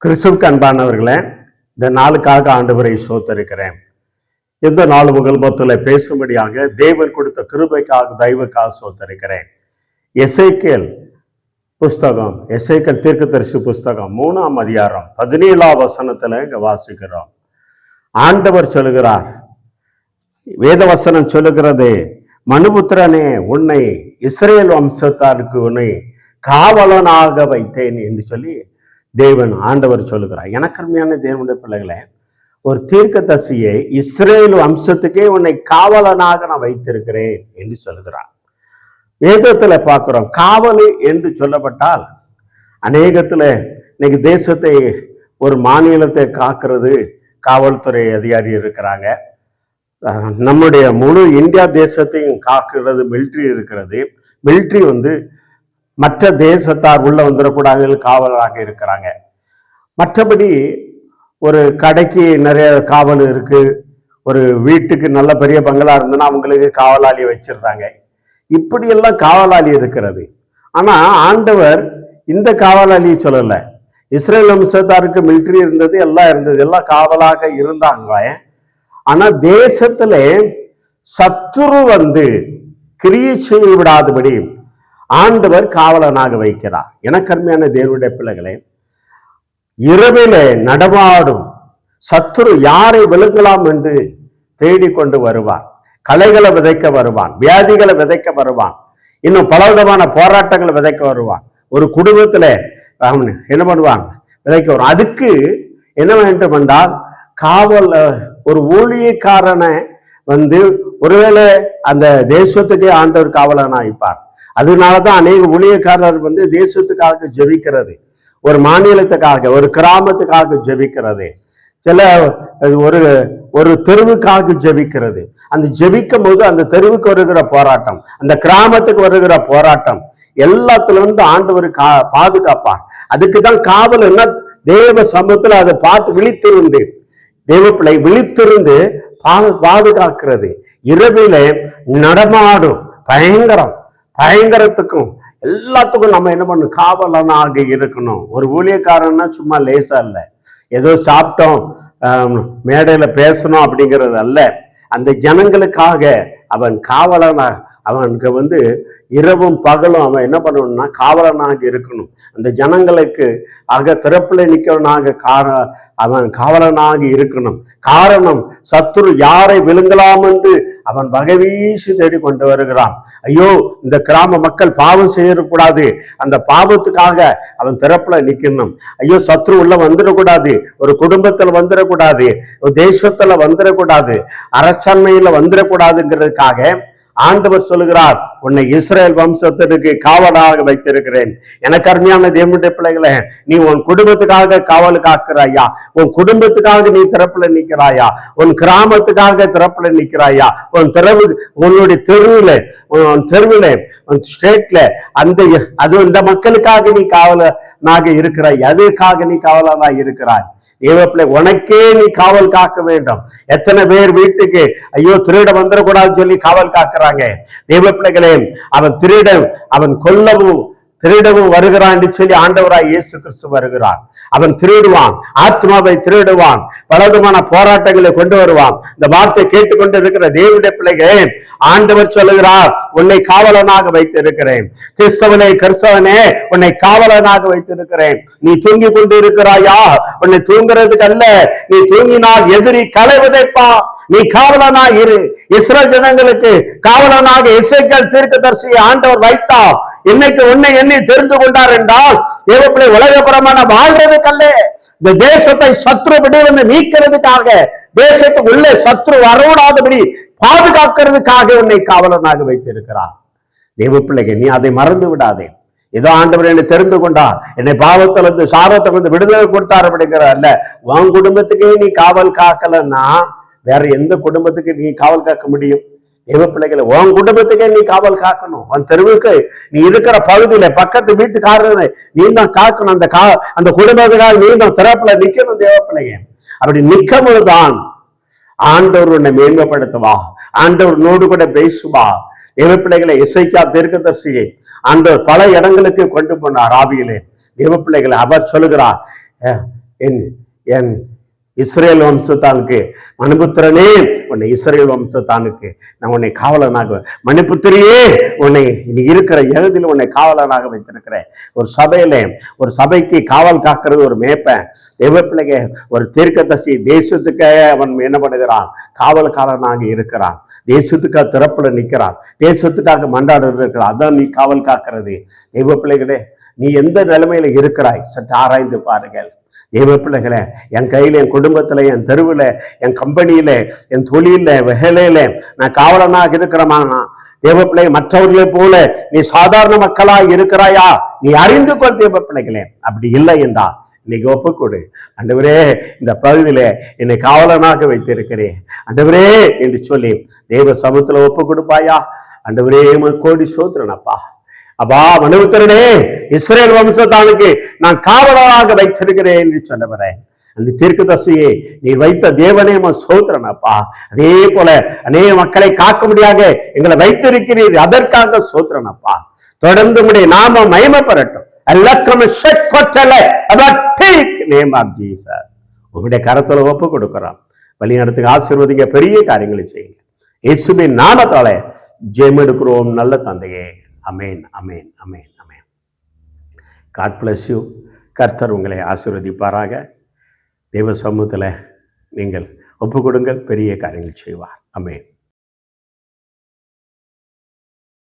கிறிஸ்துவுக்கு அன்பானவர்களே, இந்த நாளுக்காக ஆண்டவரை சோத்தரிக்கிறேன். இந்த நாள் உங்கள் மத்தியில் பேசும்படியாக தேவன் கொடுத்த கிருபைக்காக தயவுக்காக சோத்தரிக்கிறேன். எசேக்கியேல் புஸ்தகம், எசேக்கியேல் தீர்க்கதரிசி புஸ்தகம் 3ஆம் அதிகாரம் 17ஆம் வசனத்துல இங்க வாசிக்கிறோம். ஆண்டவர் சொல்லுகிறார், வேத வசனம் சொல்லுகிறது, மனுபுத்திரனே, உன்னை இஸ்ரேல் வம்சத்தாருக்கு உன்னை காவலனாக வைத்தேன் என்று சொல்லி தேவன் ஆண்டவர் சொல்லுகிறார். எனக்கருமையான தேவனுடைய பிள்ளைகளை, ஒரு தீர்க்கதரிசியை இஸ்ரேல் வம்சத்துக்கே உன்னை காவலனாக நான் வைத்திருக்கிறேன் என்று சொல்லுகிறார். வேதத்துல பார்க்கிறோம், காவல் என்று சொல்லப்பட்டால் அநேகத்துல இன்னைக்கு தேசத்தை, ஒரு மாநிலத்தை காக்கிறது காவல்துறை அதிகாரி இருக்கிறாங்க. நம்முடைய முழு இந்தியா தேசத்தையும் காக்கிறது மிலிட்ரி இருக்கிறது. மிலிட்ரி மற்ற தேசத்தார் உள்ள வந்துடக்கூடாது காவலராக இருக்கிறாங்க. மற்றபடி ஒரு கடைக்கு நிறைய காவல் இருக்கு, ஒரு வீட்டுக்கு நல்ல பெரிய பங்களா இருந்ததுன்னா அவங்களுக்கு காவலாளி வச்சிருந்தாங்க. இப்படியெல்லாம் காவலாளி இருக்கிறது. ஆனா ஆண்டவர் இந்த காவலாளியை சொல்லல. இஸ்ரேல் வம்சத்தாருக்கு மிலிட்ரி இருந்தது, எல்லாம் இருந்தது, எல்லாம் காவலாக இருந்தாங்க. ஆனா தேசத்துல சத்துரு கிரியை செய்து விடாதபடி ஆண்டவர் காவலனாக வைக்கிறார். எனக்கருமையான தேவனுடைய பிள்ளைகளே, இரவிலே நடமாடும் சத்துரு யாரை விழுங்கலாம் என்று தேடிக்கொண்டு வருவான். களைகளை விதைக்க வருவான், வியாதிகளை விதைக்க வருவான், இன்னும் பலவிதமான போராட்டங்களை விதைக்க வருவான். ஒரு குடும்பத்துல என்ன பண்ணுவாங்க, விதைக்க வரும். அதுக்கு என்ன வேண்டும் என்றால், காவல் ஒரு ஊழியக்காரனை ஒருவேளை அந்த தேசத்துக்கே ஆண்டவர் காவலனா வைப்பார். அதனாலதான் அநேக ஊழியக்காரர் தேசத்துக்காக ஜெபிக்கிறது, ஒரு மாநிலத்துக்காக, ஒரு கிராமத்துக்காக ஜெபிக்கிறது, சில ஒரு தெருவுக்காக ஜெபிக்கிறது. அந்த ஜெபிக்கும் போது அந்த தெருவுக்கு வருகிற போராட்டம், அந்த கிராமத்துக்கு வருகிற போராட்டம் எல்லாத்துல ஆண்டவர் பாதுகாப்பார். அதுக்குதான் காவல் என்ன, தேவ சமூகத்துல அதை பார்த்து விழித்திருந்து, தேவ பிள்ளை விழித்திருந்து பாதுகாக்கிறது. இரவிலே நடமாடும் பயங்கரத்துக்கும் எல்லாத்துக்கும் நம்ம என்ன பண்ணணும், காவலனாக இருக்கணும். ஒரு ஊழியக்காரன்னா சும்மா லேசா இல்ல, ஏதோ சாப்பிட்டோம் மேடையில பேசணும் அப்படிங்கிறது அல்ல. அந்த ஜனங்களுக்காக அவன் காவலனாக, அவனுக்கு இரவும் பகலும் அவன் என்ன பண்ணணும்னா காவலனாக இருக்கணும். அந்த ஜனங்களுக்கு திறப்புல நிற்கிறவனாக அவன் காவலனாக இருக்கணும். காரணம், சத்துரு யாரை விழுங்கலாம் என்று அவன் வகை வீசி தேடி கொண்டு வருகிறான். ஐயோ, இந்த கிராம மக்கள் பாவம் செய்யக்கூடாது, அந்த பாவத்துக்காக அவன் திறப்புல நிக்கணும். ஐயோ, சத்ரு உள்ள வந்துடக்கூடாது, ஒரு குடும்பத்துல வந்துடக்கூடாது, ஒரு தேசத்துல வந்துடக்கூடாது, அரசாண்மையில வந்துடக்கூடாதுங்கிறதுக்காக ஆண்டவர் சொல்லுகிறார், உன்னை இஸ்ரேல் வம்சத்திற்கு காவலாக வைத்திருக்கிறேன். எனக்கு அருமையான தேவனுடைய பிள்ளைகளே, நீ உன் குடும்பத்துக்காக காவல் காக்கிறாயா, உன் குடும்பத்துக்காக நீ திறப்புல நிற்கிறாயா, உன் கிராமத்துக்காக திறப்புல நிற்கிறாயா, உன்னுடைய தெருவில ஸ்டேட்ல இந்த மக்களுக்காக நீ காவலனாக இருக்கிறாய், அதுக்காக நீ காவலனாக இருக்கிறாய். தேவப்பிள்ளை, உனக்கே நீ காவல் காக்க வேண்டும். எத்தனை பேர் வீட்டுக்கு ஐயோ திருட வந்துடக்கூடாதுன்னு சொல்லி காவல் காக்குறாங்க. தேவப்பிள்ளைகளே, அவன் திருடன், அவன் கொல்லவும் திருடவும் வருகிறான் என்று சொல்லி ஆண்டவராய் இயேசு கிறிஸ்து வருகிறான். அவன் திருடுவான், ஆத்மாவை திருடுவான், பலவிதமான போராட்டங்களை கொண்டு வருவான். இந்த வார்த்தை கேட்டுக்கொண்டு இருக்கிற தேவனுடைய பிள்ளைகளே, ஆண்டவர் சொல்லுகிறார், உன்னை காவலனாக வைத்திருக்கிறேன். கிறிஸ்தவனே, உன்னை காவலனாக வைத்திருக்கிறேன். நீ தூங்கி கொண்டு இருக்கிறாயா? உன்னை தூங்குறதுக்கு அல்ல, நீ தூங்கினால் எதிரி களை விதைப்பா. நீ காவலனாக இரு. இஸ்ரவேல் ஜனங்களுக்கு காவலனாக எசேக்கியேல் தீர்க்கதரிசியை ஆண்டவர் வைத்தார். இன்னைக்கு உன்னை எண்ணி தெரிந்து கொண்டார் என்றால், தேவப்பிள்ளை, உலகபுரமான வாழ்றதுக்கல்ல, இந்த தேசத்தை சத்ரு விடுவது நீக்கிறதுக்காக, தேசத்துக்கு உள்ளே சத்ரு வரவிடாதபடி பாதுகாக்கிறதுக்காக உன்னை காவலனாக வைத்திருக்கிறார். தேவப்பிள்ளைகள், நீ அதை மறந்து விடாதே. ஏதோ ஆண்டவர் என்னை தெரிந்து கொண்டா, என்னை பாவத்திலிருந்து சாரத்திலிருந்து விடுதலை கொடுத்தார் அப்படிங்கிற அல்ல. உன் குடும்பத்துக்கே நீ காவல் காக்கலன்னா வேற எந்த குடும்பத்துக்கு நீ காவல் காக்க முடியும்? தேவப்பிள்ளைகளை, உன் குடும்பத்துக்கே நீ காவல் காக்கணும். உன் தெருவுக்கு, நீ இருக்கிற பகுதியில பக்கத்து வீட்டுக்காரனை நீ தான் காக்கணும். அந்த குடும்பத்துக்காக நீ தான் திறப்புல நிக்கணும். தேவப்பிள்ளைங்க, அப்படி நிக்கும் போதுதான் ஆண்டவர் உன்னை மேன்மைப்படுத்துவா, ஆண்டவர் நோடு கூட பேசுவா. தேவப்பிள்ளைகளை, எசேக்கியேல் தீர்க்கதரிசியை ஆண்டவர் பல இடங்களுக்கு கொண்டு போனார் ஆவியிலே. தேவப்பிள்ளைகளை, அவர் சொல்லுகிறார், என் என் இஸ்ரேல் வம்சத்தானுக்கு மனுபுத்திரனே உன்னை இஸ்ரேல் வம்சத்தானுக்கு நான் உன்னை காவலனாக, மனுபுத்திரியே உன்னை நீ இருக்கிற எழுதில் உன்னை காவலனாக வைத்திருக்கிறேன். ஒரு சபைக்கு காவல் காக்கிறது ஒரு மேய்ப்பன். தெய்வ பிள்ளைங்க ஒரு தீர்க்கதரிசி தேசத்துக்கே அவன் என்ன பண்ணுகிறான்? காவல்காரனாக இருக்கிறான். தேசத்துக்காக திறப்புல நிற்கிறான், தேசத்துக்காக மன்றாடு இருக்கிறான். அதான் நீ காவல் காக்கிறது. தெய்வ பிள்ளைகளே, நீ எந்த நிலைமையில இருக்கிறாய் சற்று ஆராய்ந்து பாருங்கள். தெய்வ பிள்ளைகளே, என் கையில, என் குடும்பத்துல, என் தெருவில், என் கம்பெனியில, என் தொழில, வேலையில நான் காவலனாக இருக்கிறமானா தேவ பிள்ளை, மற்றவர்களை போல நீ சாதாரண மக்களா இருக்கிறாயா? நீ அறிந்து கொள் தேவ பிள்ளைகளே. அப்படி இல்லை என்றா இன்னைக்கு ஒப்புக்கொடு. ஆண்டவரே, இந்த பகுதியில என்னை காவலனாக வைத்திருக்கிறேன் ஆண்டவரே என்று சொல்லி தேவ சமூகத்துல ஒப்பு கொடுப்பாயா? ஆண்டவரே, கோடி சோத்திரனப்பா. அப்பா, மனுபுத்திரனே, இஸ்ரேல் வம்சத்தானுக்கு நான் காவலராக வைத்திருக்கிறேன் என்று சொன்னவரே, அந்த தீர்க்கதரிசியை நீ வைத்த தேவனே சோத்திரனப்பா. அதே போல அநேக மக்களை காக்க முடியாத எங்களை வைத்திருக்கிறீர், அதற்காக சோத்திரனப்பா. தொடர்ந்து உடைய நாம மகிமைப்படட்டும். உங்களுடைய கரத்துல ஒப்பு கொடுக்கிறோம். வழிநடத்துக்கு ஆசீர்வதிங்க, பெரிய காரியங்களை செய்யுங்க. இயேசுவின் நாமத்தால ஜெயம் எடுக்கிறோம் நல்ல தந்தையே. Amen, amen, amen, amen. God bless you. கர்த்தர் உங்களை ஆசீர்வதிப்பாராக. தெய்வ சமூகத்தில் நீங்கள் ஒப்பு கொடுங்கள், பெரிய காரியங்கள் செய்வார். அமேன்.